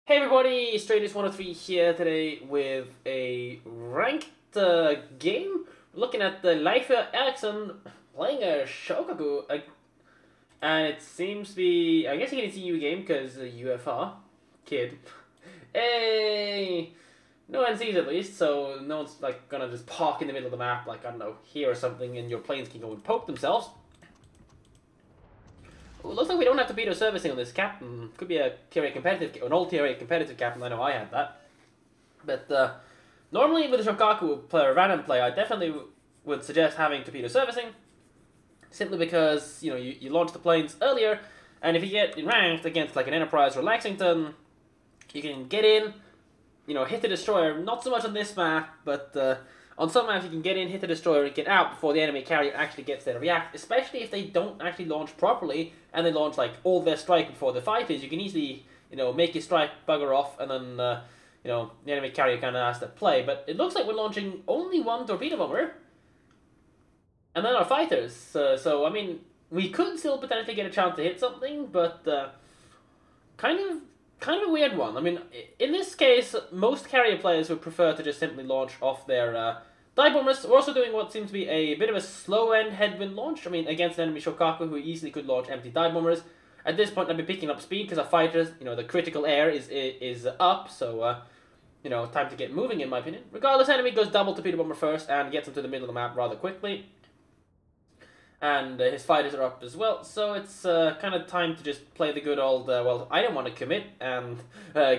Hey everybody, Stratus103 here today with a ranked game. Looking at the Leifer Eriksson playing a Shokaku, and it seems to be, I guess it's a EU game because UFR, kid. Hey! No NCs at least, so no one's like gonna just park in the middle of the map, like, I don't know, here or something, and your planes can go and poke themselves. Ooh, looks like we don't have torpedo servicing on this captain. Could be a tier 8 competitive, an old tier 8 competitive captain. I know I had that. But normally with a Shokaku player, a random player, I definitely would suggest having torpedo servicing. Simply because, you launch the planes earlier, and if you get in ranked against like an Enterprise or Lexington, you can get in, hit the destroyer. Not so much on this map, but on some maps you can get in, hit the destroyer, and get out before the enemy carrier actually gets there to react, especially if they don't actually launch properly, and they launch like all their strike before the fight is. You can easily, make your strike, bugger off, and then, the enemy carrier kind of has to play. But it looks like we're launching only one torpedo bomber, and then our fighters. So, I mean, we could still potentially get a chance to hit something, but kind of a weird one. I mean, in this case, most carrier players would prefer to just simply launch off their dive bombers. We're also doing what seems to be a bit of a slow-end headwind launch. I mean, against an enemy Shokaku who easily could launch empty dive bombers. At this point, I'd be picking up speed because our fighters, the critical air is up, so, time to get moving in my opinion. Regardless, enemy goes double torpedo bomber first and gets him to the middle of the map rather quickly. And his fighters are up as well, so it's kind of time to just play the good old, well, I don't want to commit, and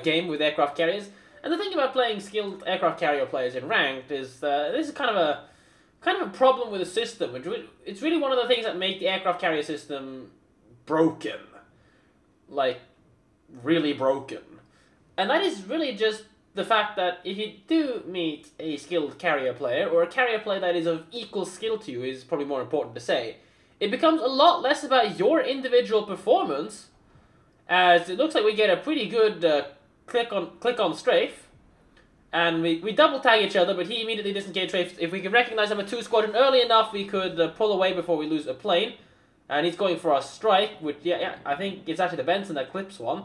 game with aircraft carriers. And the thing about playing skilled aircraft carrier players in ranked is this is kind of a problem with the system. It's really one of the things that make the aircraft carrier system broken, like really broken, and that is really just the fact that if you do meet a skilled carrier player, or a carrier player that is of equal skill to you is probably more important to say, it becomes a lot less about your individual performance, as it looks like we get a pretty good click on strafe, and we double tag each other, but he immediately disengaged strafe. If we can recognize number 2 squadron early enough, we could pull away before we lose a plane, and he's going for a strike, which, yeah, I think it's actually the Benson that clips one.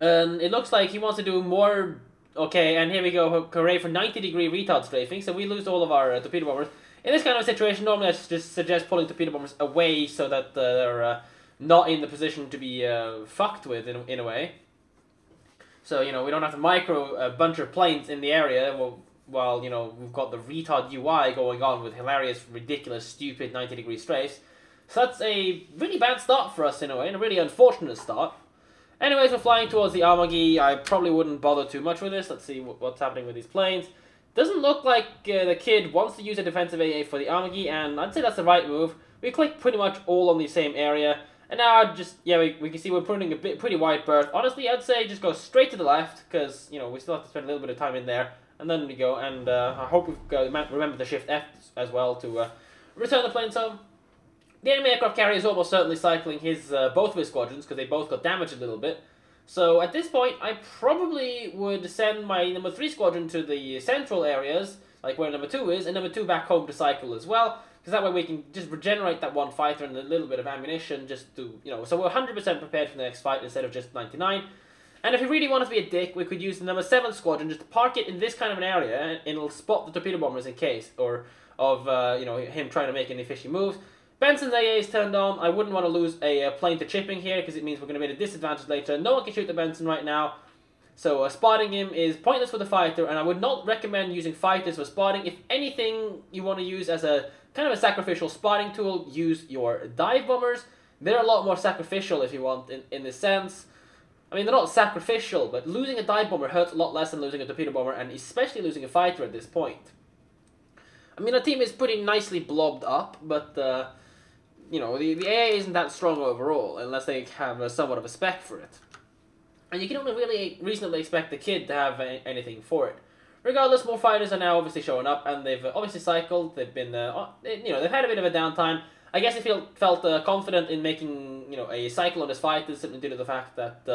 And it looks like he wants to do more. Okay, and here we go. Hooray for 90-degree retard strafing. So we lose all of our torpedo bombers. In this kind of situation, normally I just suggest pulling torpedo bombers away so that they're not in the position to be fucked with in a way. So, we don't have to micro a bunch of planes in the area while, we've got the retard UI going on with hilarious, ridiculous, stupid 90-degree strafes. So that's a really bad start for us in a way, and a really unfortunate start. Anyways, we're flying towards the Amagi. I probably wouldn't bother too much with this. Let's see what's happening with these planes. Doesn't look like the kid wants to use a defensive AA for the Amagi, and I'd say that's the right move. We click pretty much all on the same area, and now we can see we're putting a pretty wide berth. Honestly, I'd say just go straight to the left, because, we still have to spend a little bit of time in there, and then we go, and I hope we've remember to shift F as well to return the planes home. The enemy aircraft carrier is almost certainly cycling his both of his squadrons, because they both got damaged a little bit. So at this point, I probably would send my number 3 squadron to the central areas, like where number 2 is, and number 2 back home to cycle as well, because that way we can just regenerate that one fighter and a little bit of ammunition just to, so we're 100% prepared for the next fight instead of just 99. And if we really want to be a dick, we could use the number 7 squadron just to park it in this kind of an area, and it'll spot the torpedo bombers in case, or of, him trying to make any fishy moves. Benson's AA is turned on. I wouldn't want to lose a plane to chipping here, because it means we're going to be at a disadvantage later. No one can shoot the Benson right now, so spotting him is pointless for the fighter, and I would not recommend using fighters for spotting. If anything you want to use as a kind of a sacrificial spotting tool, use your dive bombers. They're a lot more sacrificial if you want, in this sense. I mean, they're not sacrificial, but losing a dive bomber hurts a lot less than losing a torpedo bomber, and especially losing a fighter at this point. I mean, our team is pretty nicely blobbed up, but the AA isn't that strong overall, unless they have somewhat of a spec for it. And you can only really reasonably expect the kid to have anything for it. Regardless, more fighters are now obviously showing up, and they've obviously cycled. They've been, they've had a bit of a downtime. I guess they felt confident in making, a cycle on his fighters, simply due to the fact that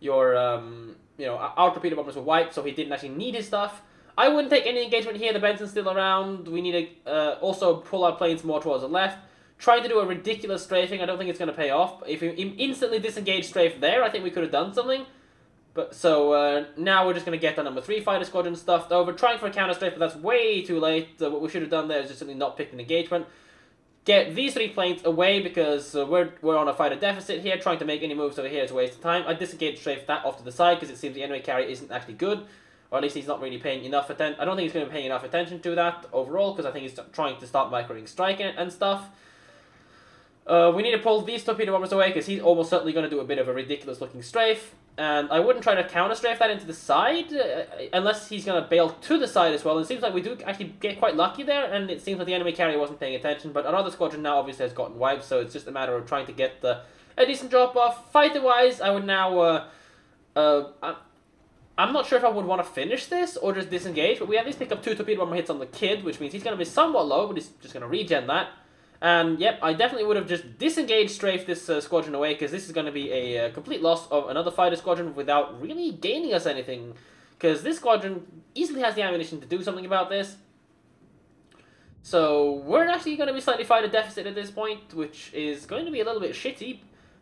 our torpedo bombers were wiped, so he didn't actually need his stuff. I wouldn't take any engagement here. The Benson's still around. We need to also pull our planes more towards the left. Trying to do a ridiculous strafing, I don't think it's going to pay off. If we instantly disengage strafe there, I think we could have done something. But so now we're just going to get the number 3 fighter squadron stuffed over, trying for a counter strafe, but that's way too late. What we should have done there is just simply not pick an engagement. Get these 3 planes away because we're on a fighter deficit here. Trying to make any moves over here is a waste of time. I disengage strafe that off to the side because it seems the enemy carrier isn't actually good. Or at least he's not really paying enough attention. I don't think he's going to be paying enough attention to that overall because I think he's trying to start microing strike and stuff. We need to pull these torpedo bombers away because he's almost certainly going to do a bit of a ridiculous looking strafe. And I wouldn't try to counter strafe that into the side unless he's going to bail to the side as well. And it seems like we do actually get quite lucky there, and it seems like the enemy carrier wasn't paying attention. But another squadron now obviously has gotten wiped, so it's just a matter of trying to get a decent drop off. Fighter wise, I would now. I'm not sure if I would want to finish this or just disengage, but we at least pick up 2 torpedo bomber hits on the Kid, which means he's going to be somewhat low, but he's just going to regen that. And yep, I definitely would have just disengaged strafe this squadron away, because this is going to be a complete loss of another fighter squadron without really gaining us anything. Because this squadron easily has the ammunition to do something about this. So we're actually going to be slightly fighter deficit at this point, which is going to be a little bit shitty.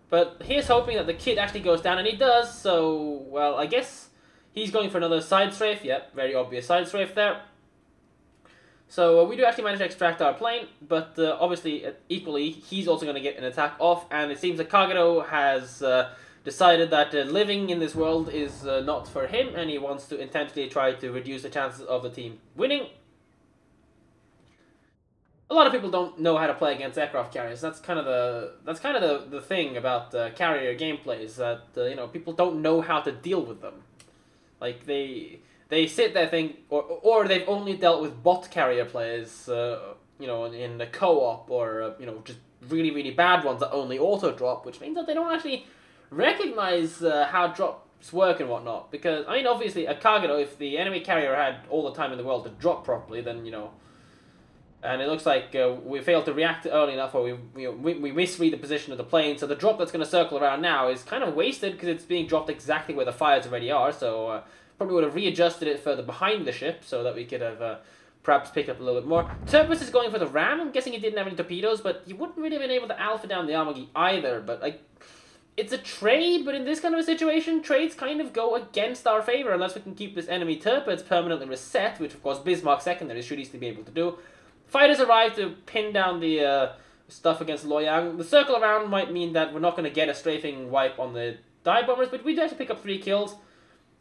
But here's hoping that the Kid actually goes down, and he does. So, well, I guess he's going for another side strafe. Yep, very obvious side strafe there. So we do actually manage to extract our plane, but obviously, equally, he's also going to get an attack off, and it seems that Kagero has decided that living in this world is not for him, and he wants to intentionally try to reduce the chances of the team winning. A lot of people don't know how to play against aircraft carriers. That's kind of the thing about carrier gameplay, is that you know, people don't know how to deal with them. Like they sit there or they've only dealt with bot carrier players, you know, in the co-op, or you know, just really, really bad ones that only auto drop, which means that they don't actually recognize how drops work and whatnot. Because I mean, obviously, at Kagero, if the enemy carrier had all the time in the world to drop properly, then you know, and it looks like we failed to react early enough, or we misread the position of the plane. So the drop that's going to circle around now is kind of wasted because it's being dropped exactly where the fires already are. So probably would have readjusted it further behind the ship so that we could have perhaps picked up a little bit more. Turpus is going for the ram. I'm guessing he didn't have any torpedoes, but you wouldn't really have been able to alpha down the Amagi either. But like, it's a trade, but in this kind of a situation, trades kind of go against our favor unless we can keep this enemy Turpus permanently reset, which of course Bismarck secondary should easily be able to do. Fighters arrive to pin down the stuff against Loyang. The circle around might mean that we're not going to get a strafing wipe on the dive bombers, but we do have to pick up 3 kills.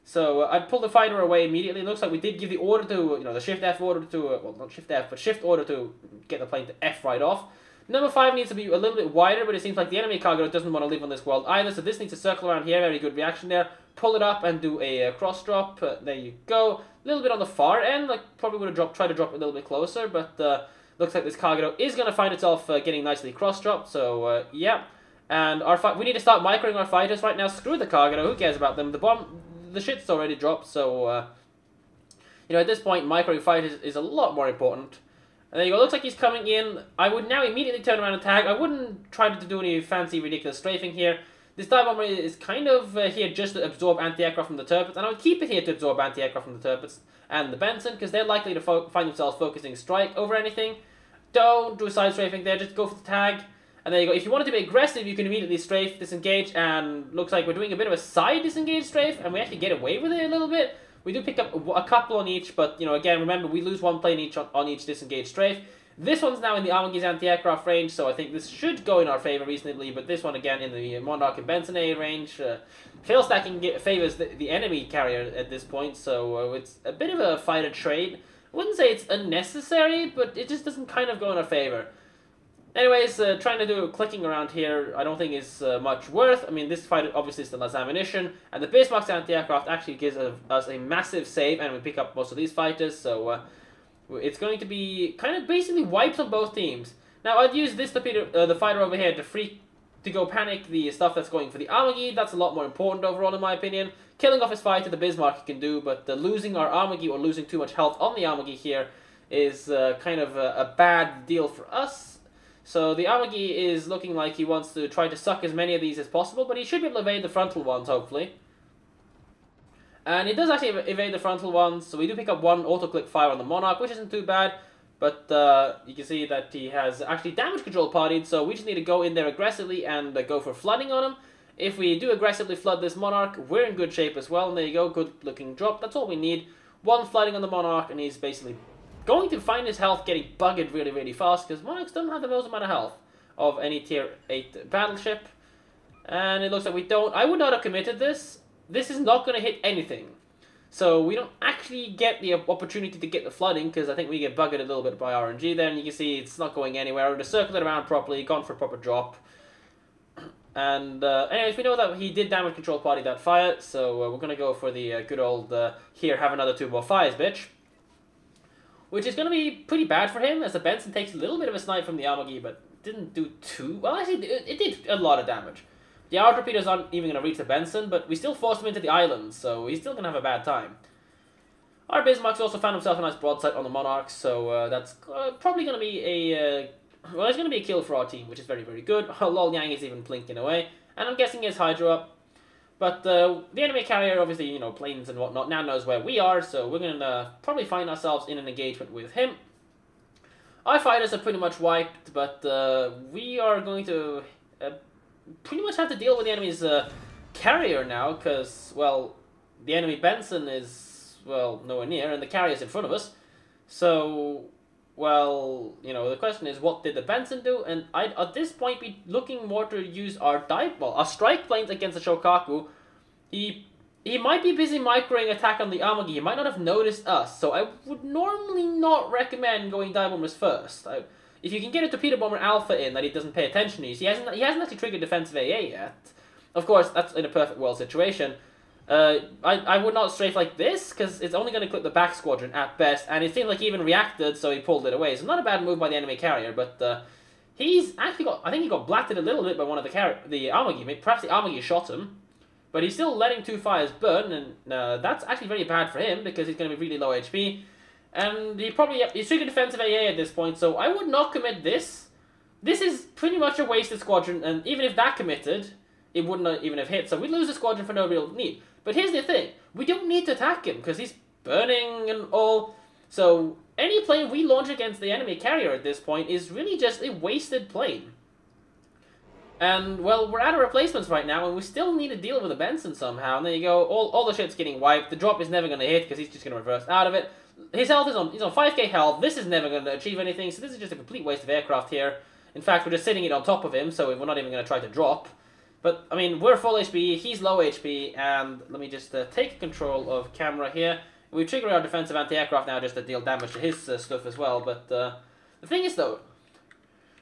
So I'd pull the fighter away immediately. It looks like we did give the order to, you know, the shift F order to, well, not shift F, but shift order to get the plane to F right off. Number 5 needs to be a little bit wider, but it seems like the enemy Kagero doesn't want to live on this world either, so this needs to circle around here. Very good reaction there. Pull it up and do a cross drop. There you go. A little bit on the far end. Like, probably would have tried to drop a little bit closer, but looks like this Kagero is going to find itself getting nicely cross dropped. So yeah, and we need to start microing our fighters right now. Screw the Kagero. Who cares about them? The shit's already dropped. So you know, at this point, microing fighters is a lot more important. And there you go. Looks like he's coming in. I would now immediately turn around and tag. I wouldn't try to do any fancy, ridiculous strafing here. This dive bomber is kind of here just to absorb anti-aircraft from the Tirpitz, and I would keep it here to absorb anti-aircraft from the Tirpitz and the Benson, because they're likely to find themselves focusing strike over anything. Don't do a side strafing there, just go for the tag. And there you go. If you wanted to be aggressive, you can immediately strafe, disengage, and looks like we're doing a bit of a side disengage strafe, and we actually get away with it a little bit. We do pick up a couple on each, but, you know, again, remember, we lose 1 plane each on each disengaged strafe. This one's now in the Amagi's anti-aircraft range, so I think this should go in our favor reasonably, but this one, again, in the Monarch and Benson A range. Fail stacking favors the enemy carrier at this point, so it's a bit of a fighter trade. I wouldn't say it's unnecessary, but it just doesn't kind of go in our favor. Anyways, trying to do clicking around here, I don't think is much worth. I mean, this fighter obviously still has ammunition, and the Bismarck's anti-aircraft actually gives us a massive save, and we pick up most of these fighters, so it's going to be kind of basically wipes on both teams. Now, I'd use this torpedo, the fighter over here to go panic the stuff that's going for the Amagi. That's a lot more important overall, in my opinion. Killing off his fighter, the Bismarck can do, but losing our Amagi or losing too much health on the Amagi here is kind of a bad deal for us. So the Amagi is looking like he wants to try to suck as many of these as possible, but he should be able to evade the frontal ones, hopefully. And it does actually evade the frontal ones, so we do pick up 1 auto-click fire on the Monarch, which isn't too bad. But you can see that he has actually damage control partied, so we just need to go in there aggressively and go for flooding on him. If we do aggressively flood this Monarch, we're in good shape as well. And there you go, good looking drop. That's all we need. One flooding on the Monarch, and he's basically going to find his health getting buggered really, really fast, because Monarchs don't have the most amount of health of any tier 8 battleship. And it looks like we don't. I would not have committed this. This is not going to hit anything. So we don't actually get the opportunity to get the flooding, because I think we get buggered a little bit by RNG there, and you can see it's not going anywhere. We've circled it around properly, gone for a proper drop. And anyways, we know that he did damage control party that fire, so we're going to go for the good old, here, have another 2 more fires, bitch. Which is going to be pretty bad for him, as the Benson takes a little bit of a snipe from the Amagi, but didn't do too... Well, actually, it did a lot of damage. The Arrow Torpedo's not even going to reach the Benson, but we still forced him into the island, so he's still going to have a bad time. Our Bismarck's also found himself a nice broadside on the Monarch, so that's probably going to be a... well, it's going to be a kill for our team, which is very, very good. Lol Yang is even plinking away, and I'm guessing he has Hydro up. But the enemy carrier, obviously, you know, planes and whatnot, now knows where we are, so we're going to probably find ourselves in an engagement with him. Our fighters are pretty much wiped, but we are going to pretty much have to deal with the enemy's carrier now, because, well, the enemy Benson is, well, nowhere near, and the carrier's in front of us. So, well, you know, the question is, what did the Benson do? And I'd, at this point, be looking more to use our our strike planes against the Shokaku. He might be busy microing attack on the Amagi. He might not have noticed us, so I would normally not recommend going dive bombers first. If you can get a torpedo bomber alpha in that he doesn't pay attention to, he hasn't actually triggered defensive AA yet. Of course, that's in a perfect world situation. I would not strafe like this, because it's only going to clip the back squadron at best, and it seemed like he even reacted, so he pulled it away. So not a bad move by the enemy carrier, but he's actually got, I think he got blatted a little bit by one of the Amagi. Perhaps the Amagi shot him, but he's still letting 2 fires burn, and that's actually very bad for him, because he's going to be really low HP. And he's triggered defensive AA at this point, so I would not commit this. This is pretty much a wasted squadron, and even if that committed, it wouldn't even have hit, so we lose the squadron for no real need. But here's the thing, we don't need to attack him, because he's burning and all, so any plane we launch against the enemy carrier at this point is really just a wasted plane. And, well, we're out of replacements right now, and we still need to deal with the Benson somehow, and there you go, all the shit's getting wiped, the drop is never going to hit, because he's just going to reverse out of it. His health is he's on 5k health, this is never going to achieve anything, so this is just a complete waste of aircraft here. In fact, we're just sitting it on top of him, so we're not even going to try to drop. But, I mean, we're full HP, he's low HP, and let me just take control of camera here. We trigger our defensive anti-aircraft now just to deal damage to his stuff as well, but the thing is, though,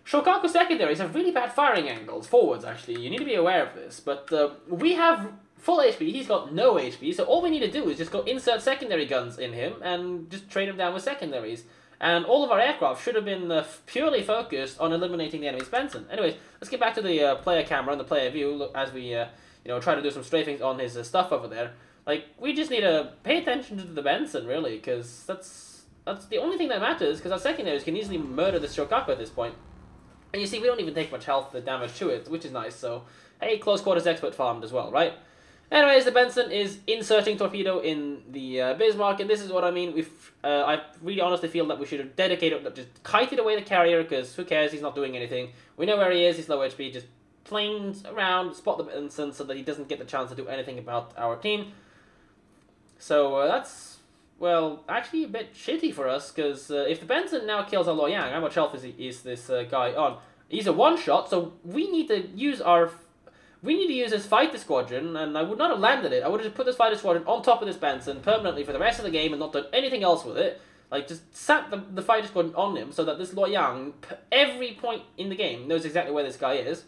Shokaku secondaries have really bad firing angles, forwards actually, you need to be aware of this, but we have full HP, he's got no HP, so all we need to do is just go insert secondary guns in him and just trade him down with secondaries. And all of our aircraft should have been purely focused on eliminating the enemy's Benson. Anyways, let's get back to the player camera and the player view as we, you know, try to do some strafing on his stuff over there. Like, we just need to pay attention to the Benson, really, because that's the only thing that matters, because our secondaries can easily murder the Shokaku at this point. And you see, we don't even take much health damage to it, which is nice, so, hey, close quarters expert farmed as well, right? Anyways, the Benson is inserting torpedo in the Bismarck, and this is what I mean. I really honestly feel that we should have dedicated, just kited away the carrier, because who cares, he's not doing anything. We know where he is, he's low HP, just planes around, spot the Benson so that he doesn't get the chance to do anything about our team. So that's, well, actually a bit shitty for us, because if the Benson now kills our Loyang, how much health is this guy on? He's a one-shot, so we need to use his fighter squadron, and I would not have landed it. I would have just put this fighter squadron on top of this Benson permanently for the rest of the game and not done anything else with it. Like, just sat the fighter squadron on him so that this Loyang, every point in the game, knows exactly where this guy is.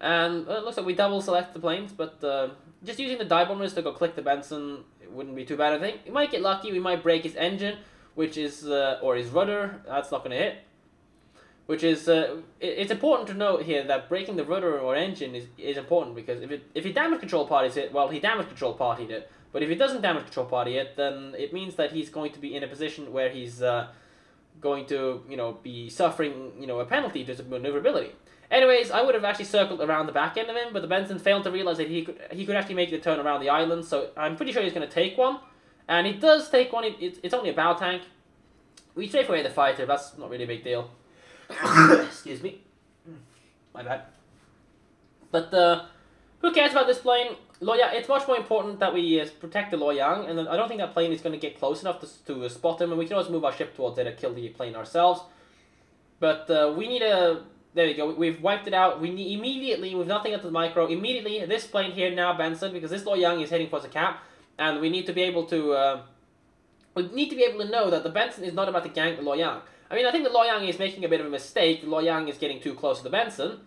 And it looks like we double select the planes, but just using the dive bombers to go click the Benson, it wouldn't be too bad, I think. We might get lucky, we might break his engine, which is, or his rudder, that's not going to hit. Which is, it's important to note here that breaking the rudder or engine is important, because if he damage control parties it, well, he damage control partied it. But if he doesn't damage control party it, then it means that he's going to be in a position where he's going to, you know, be suffering, you know, a penalty to his maneuverability. Anyways, I would have actually circled around the back end of him, but the Benson failed to realize that he could actually make the turn around the island, so I'm pretty sure he's going to take one. And he does take one, it's only a bow tank. We strafe away the fighter, that's not really a big deal. Excuse me. My bad. But who cares about this plane? Luoyang, it's much more important that we protect the Luoyang, and I don't think that plane is going to get close enough to spot him, and we can always move our ship towards it and kill the plane ourselves. But we need a... There we go, we've wiped it out. We need immediately, with nothing at the micro, immediately this plane here now, Benson, because this Luoyang is heading towards the cap, and we need to be able to... we need to be able to know that the Benson is not about to gank the Luoyang. I mean, I think the Luoyang is making a bit of a mistake. The Luoyang is getting too close to the Benson.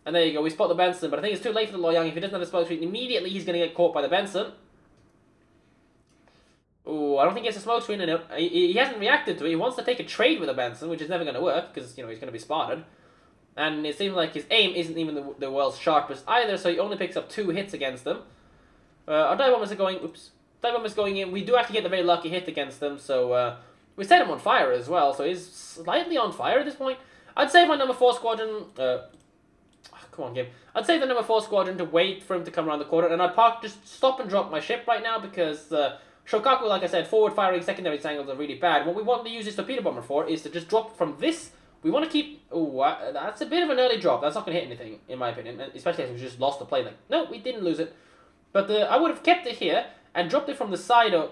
And there you go, we spot the Benson, but I think it's too late for the Luoyang. If he doesn't have a smoke screen, immediately he's going to get caught by the Benson. Ooh, I don't think he has a smoke screen, and he hasn't reacted to it. He wants to take a trade with the Benson, which is never going to work, because, you know, he's going to be spotted. And it seems like his aim isn't even the world's sharpest either, so he only picks up 2 hits against them. Our dive bombers are going... Oops. Dive bombers going in. We do have to get the very lucky hit against them, so... we set him on fire as well, so he's slightly on fire at this point. I'd save my number 4 squadron... come on, game. I'd save the number 4 squadron to wait for him to come around the corner, and I'd just stop and drop my ship right now, because Shokaku, like I said, forward firing secondary angles are really bad. What we want to use this torpedo bomber for is to just drop from this. We want to keep... Ooh, that's a bit of an early drop. That's not going to hit anything, in my opinion, especially as we just lost the plane. Like, no, we didn't lose it. But I would have kept it here and dropped it from the side, or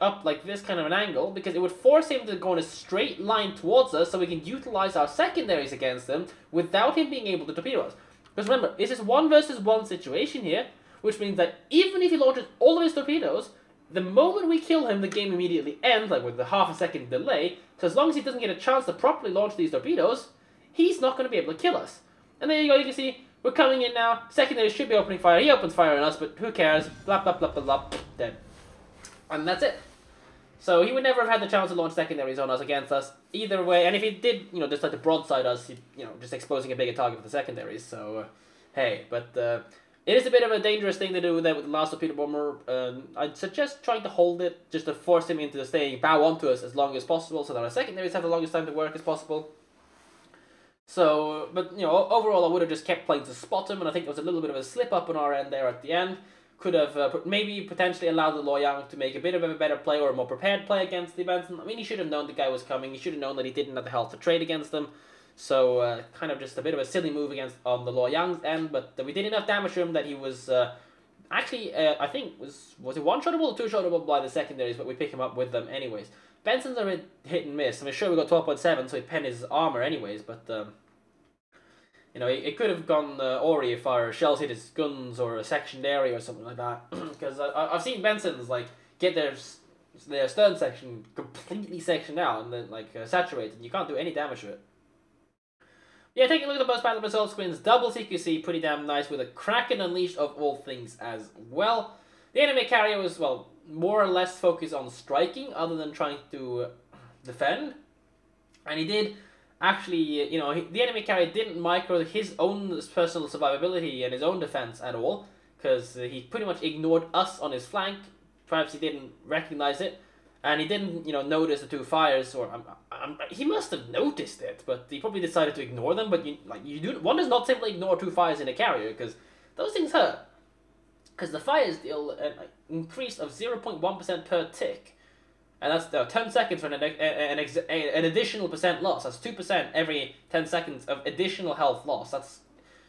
up like this kind of an angle, because it would force him to go in a straight line towards us, so we can utilize our secondaries against him without him being able to torpedo us. Because remember, this is 1 versus 1 situation here, which means that even if he launches all of his torpedoes, the moment we kill him, the game immediately ends, like with the half a second delay. So as long as he doesn't get a chance to properly launch these torpedoes, he's not going to be able to kill us. And there you go, you can see, we're coming in now. Secondary should be opening fire. He opens fire on us, but who cares? Blah, blah, blah, blah, blah. Dead. And that's it. So he would never have had the chance to launch secondaries on us against us either way. And if he did, you know, just like to broadside us, he, you know, just exposing a bigger target with the secondaries. So, hey, but it is a bit of a dangerous thing to do there with the last torpedo bomber. I'd suggest trying to hold it just to force him into staying bow onto us as long as possible, so that our secondaries have the longest time to work as possible. So, but, you know, overall I would have just kept playing to spot him, and I think it was a little bit of a slip up on our end there at the end. Could have maybe potentially allowed the Luoyang to make a bit of a better play or a more prepared play against the Benson. I mean, he should have known the guy was coming. He should have known that he didn't have the health to trade against them. So, kind of just a bit of a silly move on the Luoyang's end, but we did enough damage to him that he was, actually, I think, was it 1-shottable or 2-shottable by the secondaries, but we pick him up with them anyways. Benson's are hit and miss. I mean, sure, we got 12.7, so he penned his armor anyways, but, you know, it could have gone Ori if our shells hit his guns or a sectioned area or something like that. Because I've seen Benson's, like, get their stern section completely sectioned out and then, like, saturated. You can't do any damage to it. Yeah, taking a look at the most battle result screens, double CQC, pretty damn nice, with a Kraken Unleashed of all things as well. The enemy carrier was, well, more or less focused on striking, other than trying to defend. And he did, actually, you know, the enemy carrier didn't micro his own personal survivability and his own defense at all, because he pretty much ignored us on his flank. Perhaps he didn't recognize it. And he didn't, you know, notice the 2 fires, or he must have noticed it, but he probably decided to ignore them. But one does not simply ignore 2 fires in a carrier, because those things hurt. Because the fires deal an increase of 0.1% per tick, and that's 10 seconds for an additional percent loss. That's 2% every 10 seconds of additional health loss. That's,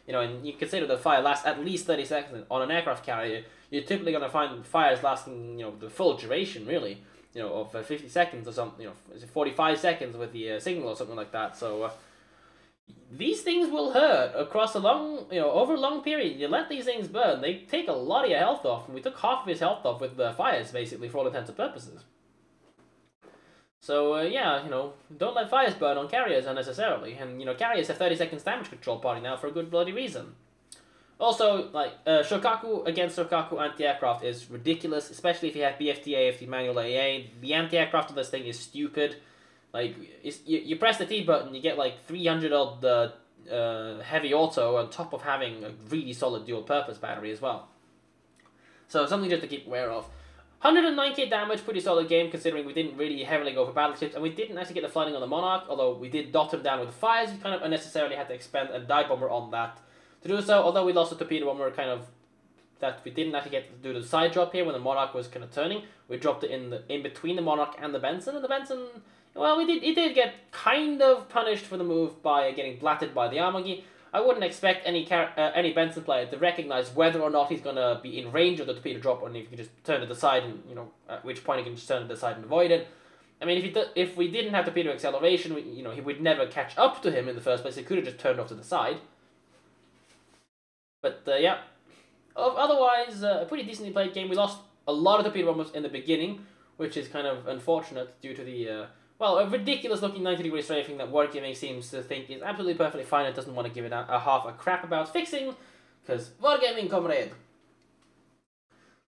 you know, and you consider the fire lasts at least 30 seconds on an aircraft carrier. You're typically going to find fires lasting, you know, the full duration, really. You know, of 50 seconds or something, you know, is it 45 seconds with the signal or something like that. So, these things will hurt across a long, you know, over a long period. You let these things burn, they take a lot of your health off, and we took half of his health off with the fires, basically, for all intents and purposes. So, yeah, you know, don't let fires burn on carriers unnecessarily. And, you know, carriers have 30 seconds damage control party now for a good bloody reason. Also, like, Shokaku against Shokaku anti-aircraft is ridiculous, especially if you have BFTA, AFT manual AA. The anti-aircraft of this thing is stupid. Like, you press the T button, you get like 300 odd heavy auto on top of having a really solid dual-purpose battery as well. So, something just to keep aware of. 109k damage, pretty solid game, considering we didn't really heavily go for battleships, and we didn't actually get the flooding on the Monarch, although we did dot him down with the fires. We kind of unnecessarily had to expend a dive bomber on that. To do so, although we lost a torpedo bomber, kind of, that we didn't actually get to do the side drop here when the Monarch was kind of turning. We dropped it in between the Monarch and the Benson, and the Benson, well, he did get kind of punished for the move by getting blatted by the Amagi. I wouldn't expect any Benson player to recognize whether or not he's gonna be in range of the torpedo drop, or if you can just turn it aside, and at which point he can just turn it aside and avoid it. I mean, if we didn't have torpedo acceleration, he would never catch up to him in the first place. He could have just turned off to the side. But yeah, otherwise, a pretty decently played game. We lost a lot of torpedo bombers in the beginning, which is kind of unfortunate due to the a ridiculous looking 90-degree strafing that Wargaming seems to think is absolutely perfectly fine and doesn't want to give it a half a crap about fixing, because Wargaming, comrade.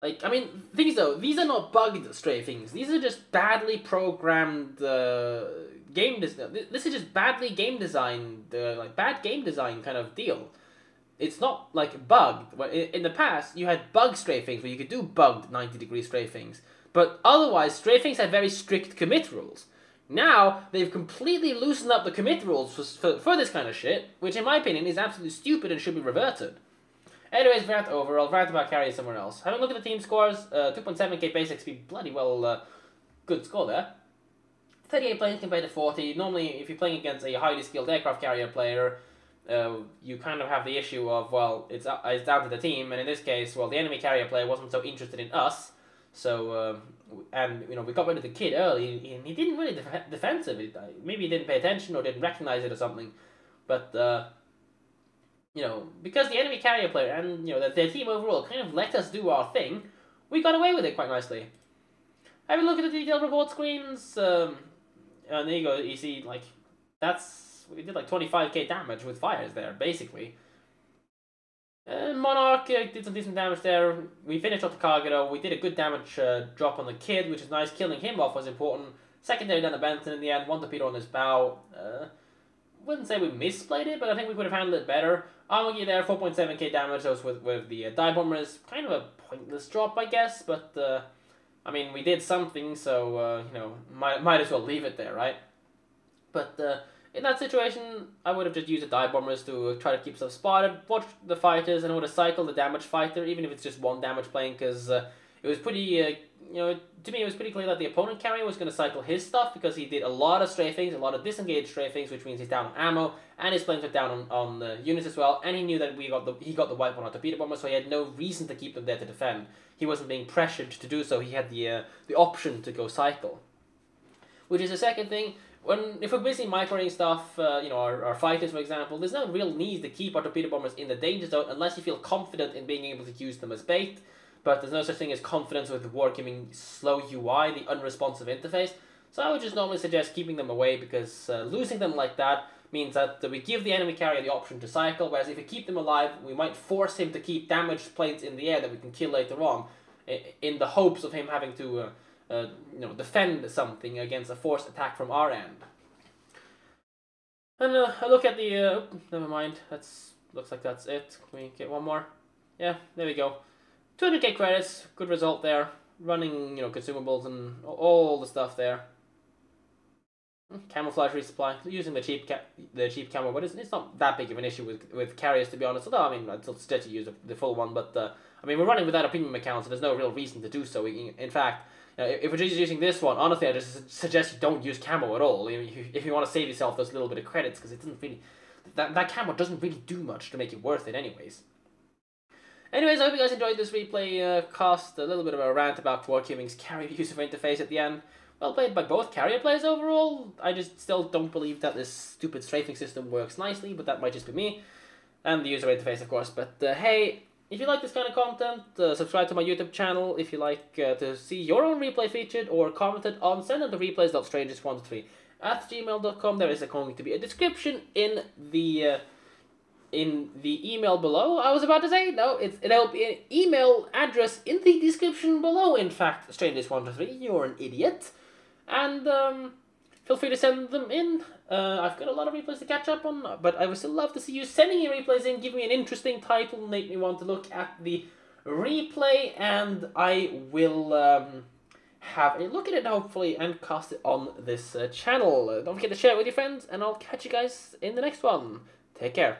Like, I mean, things though, these are not bugged strafings. These are just badly programmed game design. This is just badly game designed, like bad game design kind of deal. It's not like bugged. In the past, you had bug strafings where you could do bugged 90-degree strafings, but otherwise, strafings had very strict commit rules. Now, they've completely loosened up the commit rules for this kind of shit, which in my opinion is absolutely stupid and should be reverted. Anyways, rant over. I'll rant about carry somewhere else. Having a look at the team scores, 2.7k base XP, bloody well good score there. 38 planes compared to 40. Normally, if you're playing against a highly skilled aircraft carrier player, you kind of have the issue of, well, it's down to the team, and in this case, well, the enemy carrier player wasn't so interested in us, so, and, we got rid of the kid early, and he didn't really defensive it. Maybe he didn't pay attention or didn't recognize it or something, but, because the enemy carrier player and, their team overall kind of let us do our thing, we got away with it quite nicely. Have a look at the detailed report screens, and there you go, you see, like, we did like 25k damage with fires there, basically. Monarch did some decent damage there. We finished off the Kagero. We did a good damage drop on the kid, which is nice. Killing him off was important. Secondary down the Benson in the end. One torpedo on his bow. Wouldn't say we misplayed it, but I think we could have handled it better. Armogy there, 4.7k damage. That was with the dive bombers. Kind of a pointless drop, I guess, but I mean, we did something, so might as well leave it there, right? But in that situation, I would have just used the dive bombers to try to keep stuff spotted, watch the fighters, and I would have cycled the damage fighter, even if it's just one damage plane, because it was pretty, to me it was pretty clear that the opponent carrier was going to cycle his stuff, because he did a lot of strafings, a lot of disengaged strafings, which means he's down on ammo, and his planes were down on the units as well, and he knew that he got the wipe on our torpedo bomber, so he had no reason to keep them there to defend. He wasn't being pressured to do so, he had the option to go cycle. Which is the second thing. If we're busy microing stuff, our fighters, for example, there's no real need to keep our torpedo bombers in the danger zone unless you feel confident in being able to use them as bait. But there's no such thing as confidence with the Wargaming slow UI, the unresponsive interface. So I would just normally suggest keeping them away, because losing them like that means that we give the enemy carrier the option to cycle, whereas if we keep them alive, we might force him to keep damaged planes in the air that we can kill later on, in the hopes of him having to defend something against a forced attack from our end. And I look at the, never mind, looks like that's it. Can we get one more? Yeah, there we go. 200k credits, good result there. Running, consumables and all the stuff there. Camouflage resupply, using the cheap camo, but it's not that big of an issue with carriers, to be honest. Although, I mean, I'd still suggest you use the full one, but I mean, we're running without a premium account, so there's no real reason to do so. In fact, if we're just using this one, honestly, I just suggest you don't use camo at all. If you want to save yourself those little bit of credits, because it doesn't really, that camo doesn't really do much to make it worth it, anyways. Anyways, I hope you guys enjoyed this replay cast. A little bit of a rant about Wargaming's carrier user interface at the end. Well played by both carrier players overall. I just still don't believe that this stupid strafing system works nicely, but that might just be me. And the user interface, of course. But hey, if you like this kind of content, subscribe to my YouTube channel. If you like to see your own replay featured or commented on, send them to replays.strangers123@gmail.com. There is going to be a description in the email below. I was about to say, no, it'll be an email address in the description below, in fact, Strangers123, you're an idiot. And feel free to send them in. I've got a lot of replays to catch up on, but I would still love to see you sending your replays in. Give me an interesting title, make me want to look at the replay, and I will have a look at it, hopefully, and cast it on this channel. Don't forget to share it with your friends, and I'll catch you guys in the next one. Take care.